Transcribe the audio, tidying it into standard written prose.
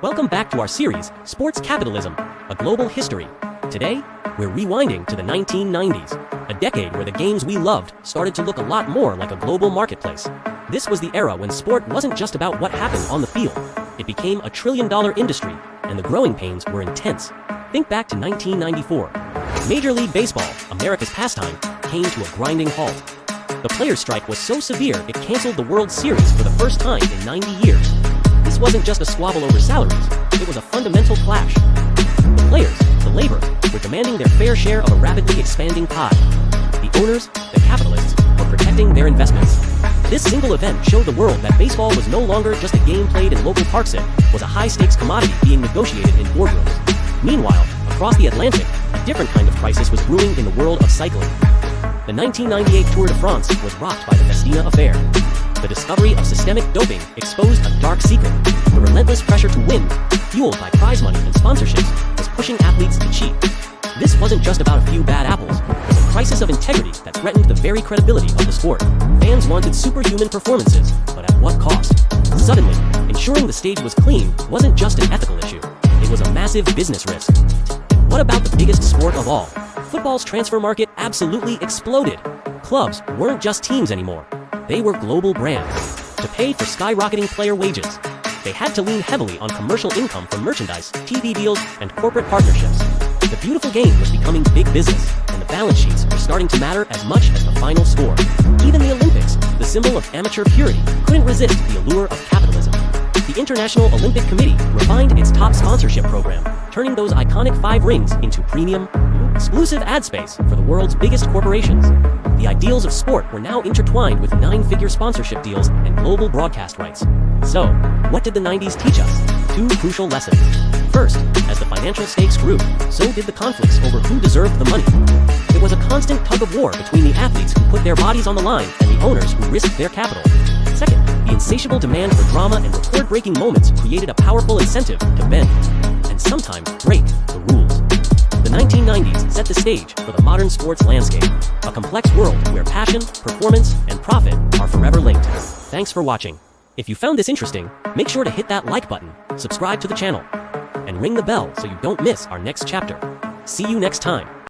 Welcome back to our series, Sports Capitalism, a global history. Today, we're rewinding to the 1990s, a decade where the games we loved started to look a lot more like a global marketplace. This was the era when sport wasn't just about what happened on the field. It became a trillion-dollar industry, and the growing pains were intense. Think back to 1994. Major League Baseball, America's pastime, came to a grinding halt. The players' strike was so severe it canceled the World Series for the first time in 90 years. This wasn't just a squabble over salaries, it was a fundamental clash. The players, the labor, were demanding their fair share of a rapidly expanding pie. The owners, the capitalists, were protecting their investments. This single event showed the world that baseball was no longer just a game played in local parks. It was a high-stakes commodity being negotiated in boardrooms. Meanwhile, across the Atlantic, a different kind of crisis was brewing in the world of cycling. The 1998 Tour de France was rocked by the Festina affair. The discovery of systemic doping exposed a dark secret. The relentless pressure to win, fueled by prize money and sponsorships, was pushing athletes to cheat. This wasn't just about a few bad apples. It was a crisis of integrity that threatened the very credibility of the sport. Fans wanted superhuman performances, but at what cost? Suddenly, ensuring the stage was clean wasn't just an ethical issue. It was a massive business risk. And what about the biggest sport of all? Football's transfer market absolutely exploded. Clubs weren't just teams anymore. They were global brands. To pay for skyrocketing player wages, they had to lean heavily on commercial income from merchandise, TV deals, and corporate partnerships. The beautiful game was becoming big business, and the balance sheets were starting to matter as much as the final score. Even the Olympics, the symbol of amateur purity, couldn't resist the allure of capitalism. The International Olympic Committee refined its top sponsorship program, turning those iconic 5 rings into premium, exclusive ad space for the world's biggest corporations. The ideals of sport were now intertwined with 9-figure sponsorship deals and global broadcast rights. So, what did the 90s teach us? 2 crucial lessons. First, as the financial stakes grew, so did the conflicts over who deserved the money. It was a constant tug-of-war between the athletes who put their bodies on the line and the owners who risked their capital. Second, the insatiable demand for drama and record-breaking moments created a powerful incentive to bend, and sometimes break, the rules. The 1990s set the stage for the modern sports landscape, a complex world where passion, performance, and profit are forever linked. Thanks for watching. If you found this interesting, make sure to hit that like button, subscribe to the channel, and ring the bell so you don't miss our next chapter. See you next time.